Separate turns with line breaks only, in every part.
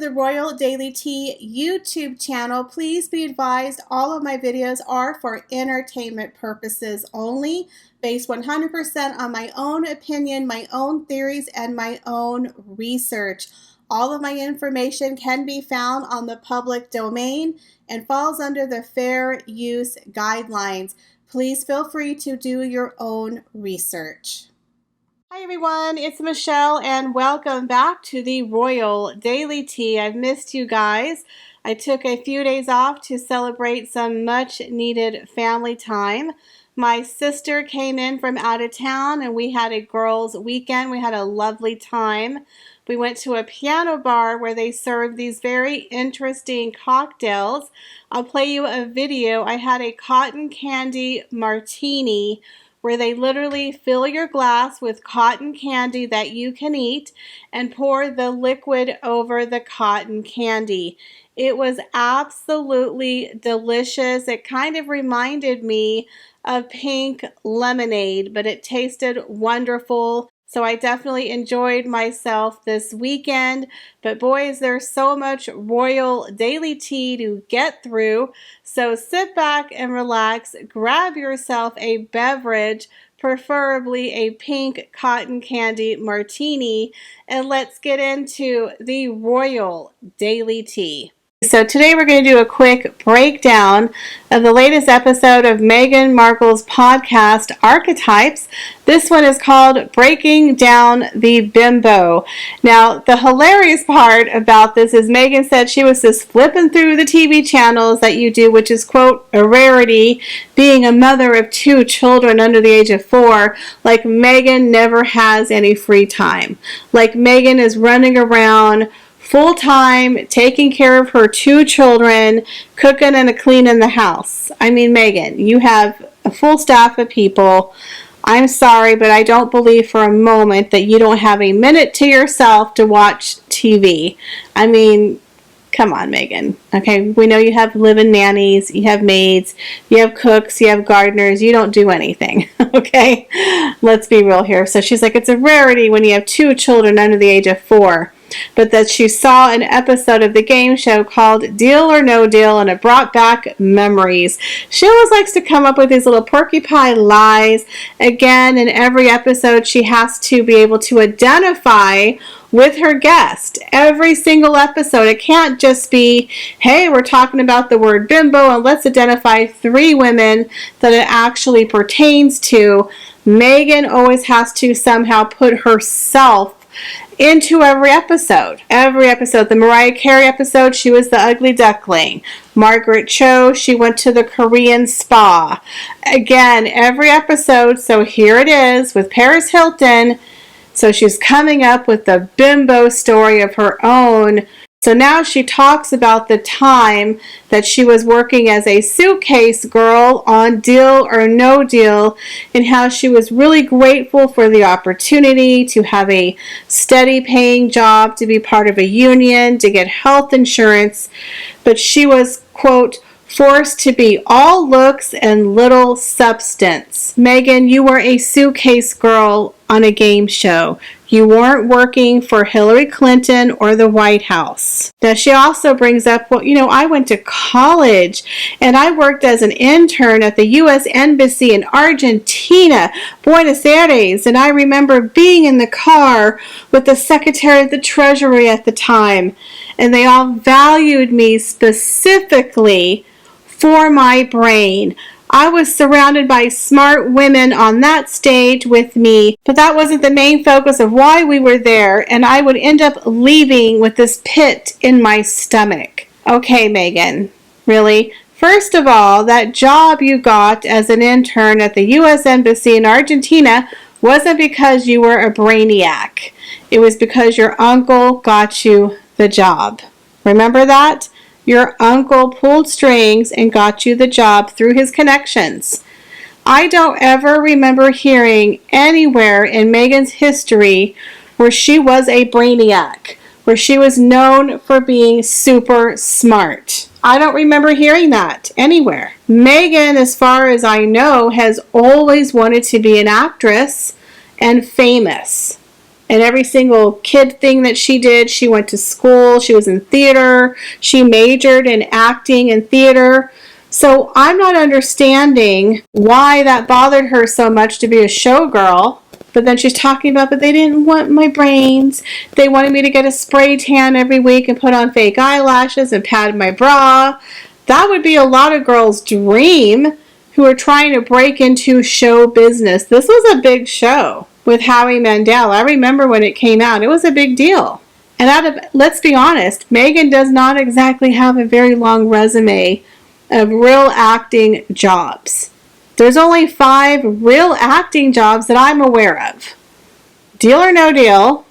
the Royal Daily Tea YouTube channel. Please be advised all of my videos are for entertainment purposes only, based 100% on my own opinion, my own theories, and my own research. All of my information can be found on the public domain and falls under the fair use guidelines. Please feel free to do your own research. Hi everyone, it's Michelle and welcome back to the Royal Daily Tea. I've missed you guys. I took a few days off to celebrate some much needed family time. My sister came in from out of town and we had a girls' weekend. We had a lovely time. We went to a piano bar where they served these very interesting cocktails. I'll play you a video. I had a cotton candy martini where they literally fill your glass with cotton candy that you can eat and pour the liquid over the cotton candy. It was absolutely delicious. It kind of reminded me of pink lemonade, but it tasted wonderful. So I definitely enjoyed myself this weekend, but boys, there's so much Royal Daily Tea to get through. So sit back and relax, grab yourself a beverage, preferably a pink cotton candy martini, and let's get into the Royal Daily Tea. So today we're going to do a quick breakdown of the latest episode of Meghan Markle's podcast, Archetypes. This one is called Breaking Down the Bimbo. Now, the hilarious part about this is Meghan said she was just flipping through the TV channels that you do, which is, quote, a rarity, being a mother of 2 children under the age of 4. Like Meghan never has any free time. Like Meghan is running around full-time, taking care of her 2 children, cooking and cleaning the house. I mean, Meghan, you have a full staff of people. I'm sorry, but I don't believe for a moment that you don't have a minute to yourself to watch TV. I mean, come on, Meghan. Okay, we know you have live-in nannies, you have maids, you have cooks, you have gardeners. You don't do anything, okay? Let's be real here. So she's like, it's a rarity when you have 2 children under the age of 4. But that she saw an episode of the game show called Deal or No Deal, and it brought back memories. She always likes to come up with these little porcupine lies. Again, in every episode, she has to be able to identify with her guest. Every single episode. It can't just be, hey, we're talking about the word bimbo, and let's identify 3 women that it actually pertains to. Meghan always has to somehow put herself into every episode. Every episode. The Mariah Carey episode, she was the ugly duckling. Margaret Cho, she went to the Korean spa. Again, every episode. So here it is with Paris Hilton. So she's coming up with the bimbo story of her own. So now she talks about the time that she was working as a suitcase girl on Deal or No Deal, and how she was really grateful for the opportunity to have a steady paying job, to be part of a union, to get health insurance. But she was, quote, forced to be all looks and little substance. Meghan, you were a suitcase girl on a game show. You weren't working for Hillary Clinton or the White House. Now, she also brings up, well, I went to college and I worked as an intern at the U.S. Embassy in Argentina, Buenos Aires, and I remember being in the car with the Secretary of the Treasury at the time, and they all valued me specifically for my brain. I was surrounded by smart women on that stage with me, but that wasn't the main focus of why we were there, and I would end up leaving with this pit in my stomach. Okay, Meghan, really? First of all, that job you got as an intern at the U.S. Embassy in Argentina wasn't because you were a brainiac. It was because your uncle got you the job. Remember that? Your uncle pulled strings and got you the job through his connections. I don't ever remember hearing anywhere in Meghan's history where she was a brainiac, where she was known for being super smart. I don't remember hearing that anywhere. Meghan, as far as I know, has always wanted to be an actress and famous. And every single kid thing that she did, she went to school, she was in theater, she majored in acting and theater. So I'm not understanding why that bothered her so much to be a showgirl. But then she's talking about, but they didn't want my brains. They wanted me to get a spray tan every week and put on fake eyelashes and pad my bra. That would be a lot of girls' dream who are trying to break into show business. This was a big show with Howie Mandel. I remember when it came out. It was a big deal. And let's be honest, Meghan does not exactly have a very long resume of real acting jobs. There's only 5 real acting jobs that I'm aware of. Deal or No Deal,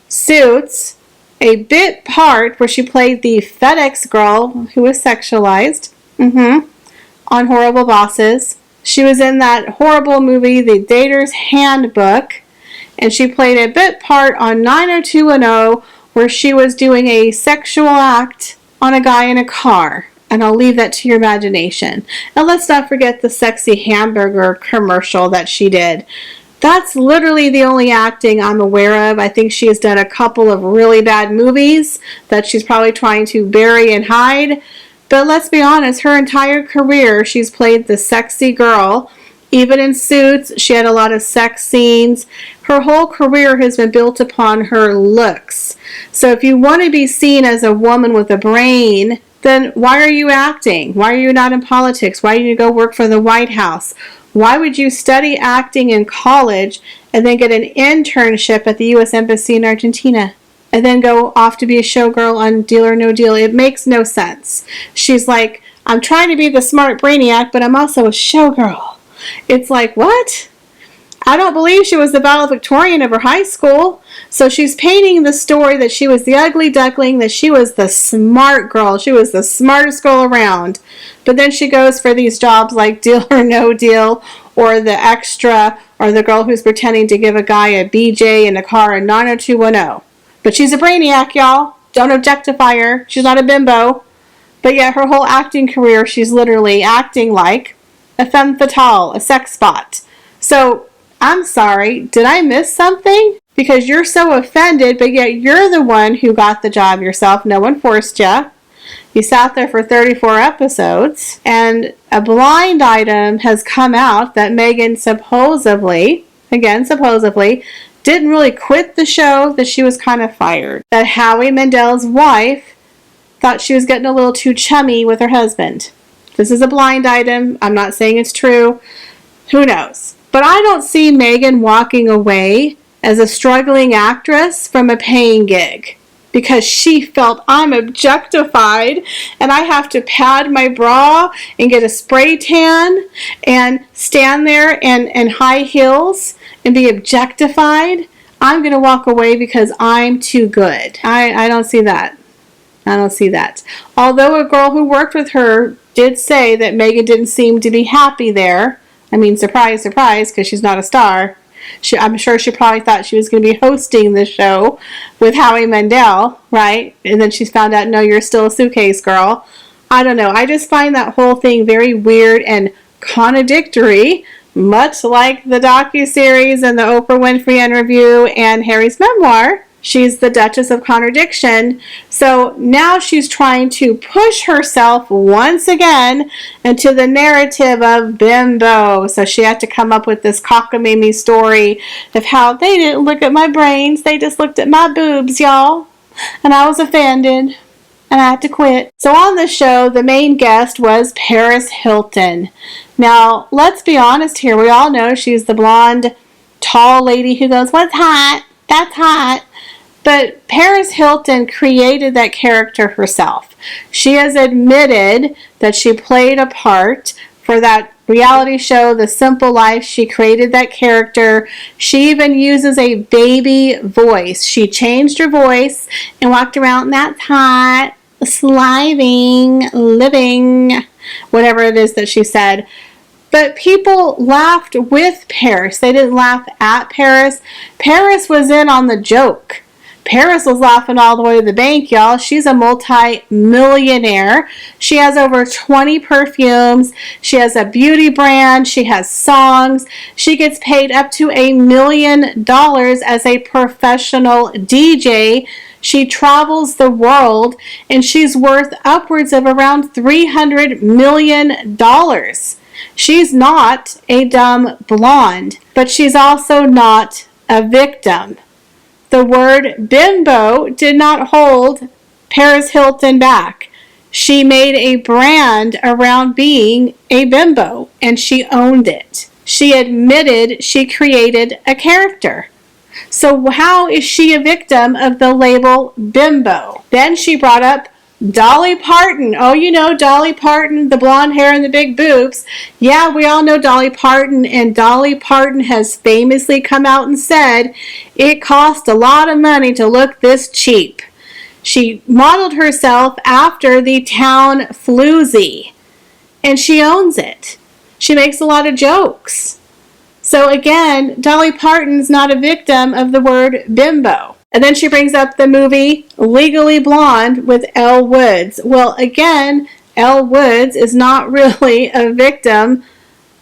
Suits, a bit part where she played the FedEx girl who was sexualized, on Horrible Bosses. She was in that horrible movie, The Dater's Handbook, and she played a bit part on 90210 where she was doing a sexual act on a guy in a car. And I'll leave that to your imagination. And let's not forget the sexy hamburger commercial that she did. That's literally the only acting I'm aware of. I think she has done a couple of really bad movies that she's probably trying to bury and hide. But let's be honest, her entire career, she's played the sexy girl. Even in Suits, she had a lot of sex scenes. Her whole career has been built upon her looks. So if you want to be seen as a woman with a brain, then why are you acting? Why are you not in politics? Why do you go work for the White House? Why would you study acting in college and then get an internship at the U.S. Embassy in Argentina and then go off to be a showgirl on Deal or No Deal? It makes no sense. She's like, I'm trying to be the smart brainiac, but I'm also a showgirl. It's like, what? I don't believe she was the valedictorian of her high school. So she's painting the story that she was the ugly duckling, that she was the smart girl. She was the smartest girl around. But then she goes for these jobs like Deal or No Deal, or the extra, or the girl who's pretending to give a guy a BJ in a car in 90210. But she's a brainiac, y'all. Don't objectify her. She's not a bimbo. But yet her whole acting career, she's literally acting like a femme fatale, a sex bot. So I'm sorry, did I miss something? Because you're so offended, but yet you're the one who got the job yourself. No one forced you. You sat there for 34 episodes, and a blind item has come out that Meghan supposedly, didn't really quit the show, that she was kind of fired. That Howie Mandel's wife thought she was getting a little too chummy with her husband. This is a blind item. I'm not saying it's true. Who knows? But I don't see Meghan walking away as a struggling actress from a paying gig because she felt, I'm objectified and I have to pad my bra and get a spray tan and stand there in high heels and be objectified. I'm going to walk away because I'm too good. I don't see that. I don't see that. Although a girl who worked with her did say that Meghan didn't seem to be happy there. I mean, surprise, surprise, because she's not a star. I'm sure she probably thought she was going to be hosting the show with Howie Mandel, right? And then she's found out, no, you're still a suitcase girl. I don't know. I just find that whole thing very weird and contradictory, much like the docuseries and the Oprah Winfrey interview and Harry's memoir. She's the Duchess of Contradiction. So now she's trying to push herself once again into the narrative of Bimbo. So she had to come up with this cockamamie story of how they didn't look at my brains. They just looked at my boobs, y'all. And I was offended. And I had to quit. So on the show, the main guest was Paris Hilton. Now, let's be honest here. We all know she's the blonde, tall lady who goes, what's hot? That's hot. But Paris Hilton created that character herself. She has admitted that she played a part for that reality show, The Simple Life. She created that character. She even uses a baby voice. She changed her voice and walked around, that's hot, sliving, living, whatever it is that she said. But people laughed with Paris. They didn't laugh at Paris. Paris was in on the joke. Paris was laughing all the way to the bank, y'all. She's a multi-millionaire. She has over 20 perfumes. She has a beauty brand. She has songs. She gets paid up to $1 million as a professional DJ. She travels the world, and she's worth upwards of around $300 million. She's not a dumb blonde, but she's also not a victim. The word bimbo did not hold Paris Hilton back. She made a brand around being a bimbo, and she owned it. She admitted she created a character. So how is she a victim of the label bimbo? Then she brought up Dolly Parton. Oh, you know Dolly Parton, the blonde hair and the big boobs. Yeah, we all know Dolly Parton, and Dolly Parton has famously come out and said it cost a lot of money to look this cheap. She modeled herself after the town floozy, and she owns it. She makes a lot of jokes. So again, Dolly Parton's not a victim of the word bimbo. And then she brings up the movie Legally Blonde with Elle Woods. Well, again, Elle Woods is not really a victim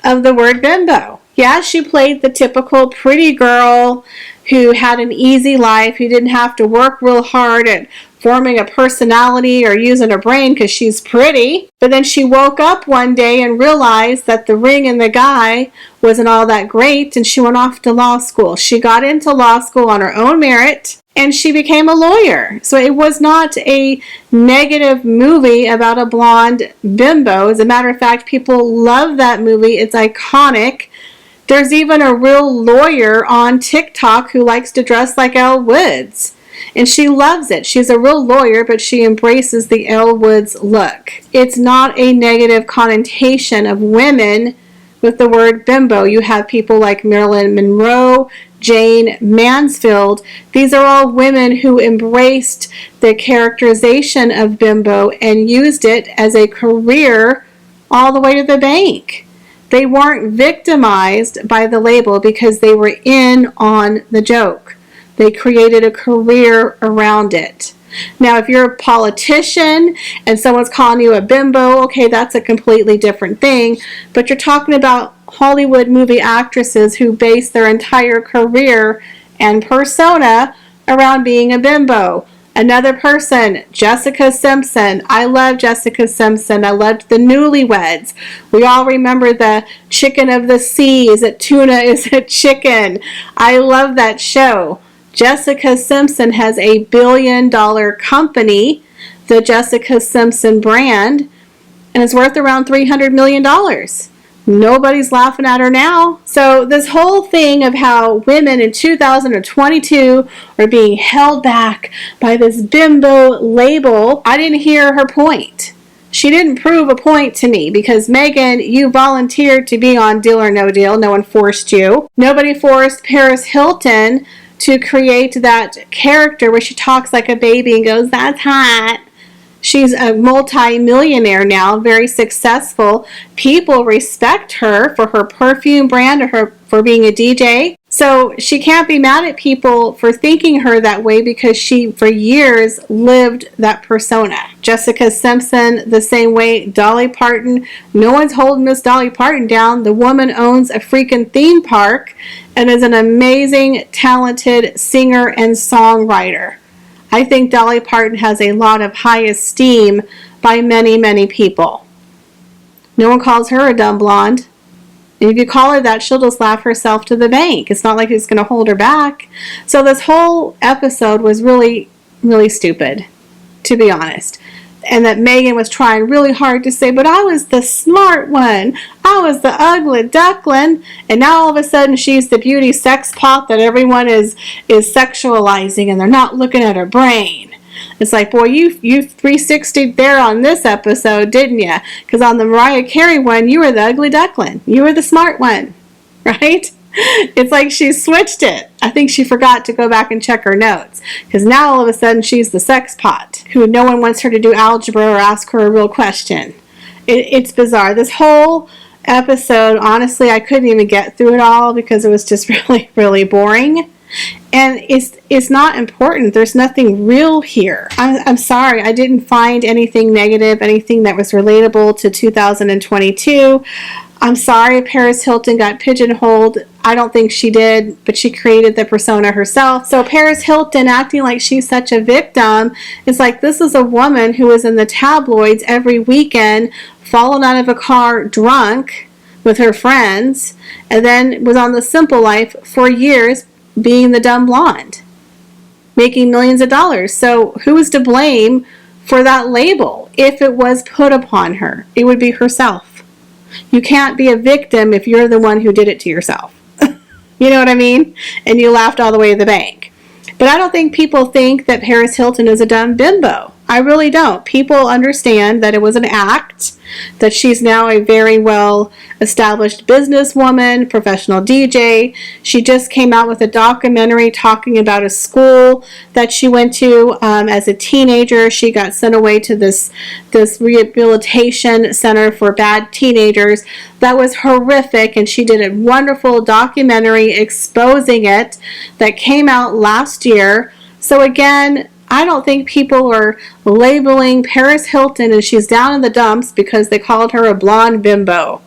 of the word bimbo. Yeah, she played the typical pretty girl who had an easy life, who didn't have to work real hard at forming a personality or using her brain because she's pretty. But then she woke up one day and realized that the ring and the guy wasn't all that great, and she went off to law school. She got into law school on her own merit, and she became a lawyer. So it was not a negative movie about a blonde bimbo. As a matter of fact, people love that movie. It's iconic. There's even a real lawyer on TikTok who likes to dress like Elle Woods, and she loves it. She's a real lawyer, but she embraces the Elle Woods look. It's not a negative connotation of women with the word bimbo. You have people like Marilyn Monroe, Jane Mansfield. These are all women who embraced the characterization of bimbo and used it as a career all the way to the bank. They weren't victimized by the label because they were in on the joke. They created a career around it. Now, if you're a politician and someone's calling you a bimbo, okay, that's a completely different thing. But you're talking about Hollywood movie actresses who base their entire career and persona around being a bimbo. Another person, Jessica Simpson. I love Jessica Simpson. I loved the Newlyweds. We all remember the Chicken of the Sea. Is it tuna? Is it chicken? I love that show. Jessica Simpson has a $1 billion company, the Jessica Simpson brand, and it's worth around $300 million. Nobody's laughing at her now. So this whole thing of how women in 2022 are being held back by this bimbo label, I didn't hear her point. She didn't prove a point to me because, Meghan, you volunteered to be on Deal or No Deal. No one forced you. Nobody forced Paris Hilton to create that character where she talks like a baby and goes, "That's hot." She's a multi-millionaire now, very successful. People respect her for her perfume brand or for being a DJ. So she can't be mad at people for thinking her that way because she, for years, lived that persona. Jessica Simpson, the same way. Dolly Parton, no one's holding Miss Dolly Parton down. The woman owns a freaking theme park and is an amazing, talented singer and songwriter. I think Dolly Parton has a lot of high esteem by many, many people. No one calls her a dumb blonde. And if you call her that, she'll just laugh herself to the bank. It's not like it's going to hold her back. So this whole episode was really, really stupid, to be honest. And that Meghan was trying really hard to say, but I was the smart one. I was the ugly duckling. And now all of a sudden she's the beauty sex pot that everyone is sexualizing and they're not looking at her brain. It's like, boy, you 360'd there on this episode, didn't you? Because on the Mariah Carey one, you were the ugly duckling. You were the smart one, right? It's like she switched it. I think she forgot to go back and check her notes because now all of a sudden she's the sex pot who no one wants her to do algebra or ask her a real question. It's bizarre. This whole episode, honestly, I couldn't even get through it all because it was just really, really boring. And it's not important. There's nothing real here. I'm sorry, I didn't find anything negative, anything that was relatable to 2022. I'm sorry Paris Hilton got pigeonholed. I don't think she did, but she created the persona herself. So Paris Hilton acting like she's such a victim, it's like, this is a woman who was in the tabloids every weekend, fallen out of a car drunk with her friends, and then was on The Simple Life for years, being the dumb blonde, making millions of dollars. So who is to blame for that label? If it was put upon her, it would be herself. You can't be a victim if you're the one who did it to yourself. You know what I mean? And you laughed all the way to the bank. But I don't think people think that Paris Hilton is a dumb bimbo. I really don't. People understand that it was an act, that she's now a very well established businesswoman, professional DJ. She just came out with a documentary talking about a school that she went to as a teenager. She got sent away to this rehabilitation center for bad teenagers. That was horrific, and she did a wonderful documentary exposing it that came out last year. So again, I don't think people are labeling Paris Hilton and she's down in the dumps because they called her a blonde bimbo.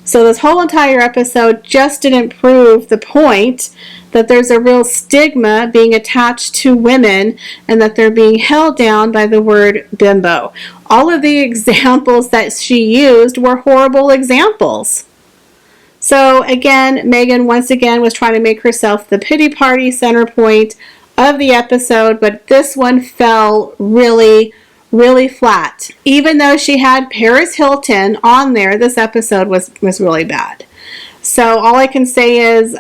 So this whole entire episode just didn't prove the point that there's a real stigma being attached to women and that they're being held down by the word bimbo. All of the examples that she used were horrible examples. So again, Meghan once again was trying to make herself the pity party center point of the episode, but this one fell really, really flat. Even though she had Paris Hilton on there, this episode was really bad. So all I can say is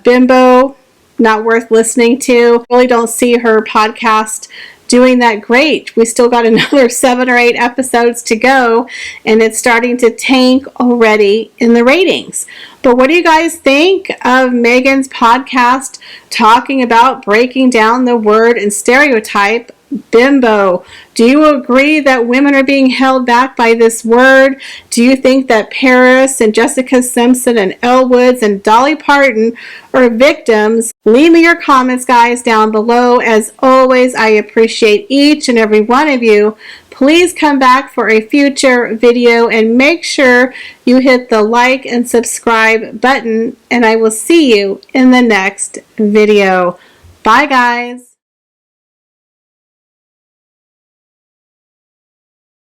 Bimbo, not worth listening to. Really don't see her podcast doing that great. We still got another 7 or 8 episodes to go, and it's starting to tank already in the ratings. But what do you guys think of Meghan's podcast talking about breaking down the word and stereotype bimbo? Do you agree that women are being held back by this word? Do you think that Paris and Jessica Simpson and Elle Woods and Dolly Parton are victims? Leave me your comments, guys, down below. As always, I appreciate each and every one of you. Please come back for a future video and make sure you hit the like and subscribe button, and I will see you in the next video. Bye, guys.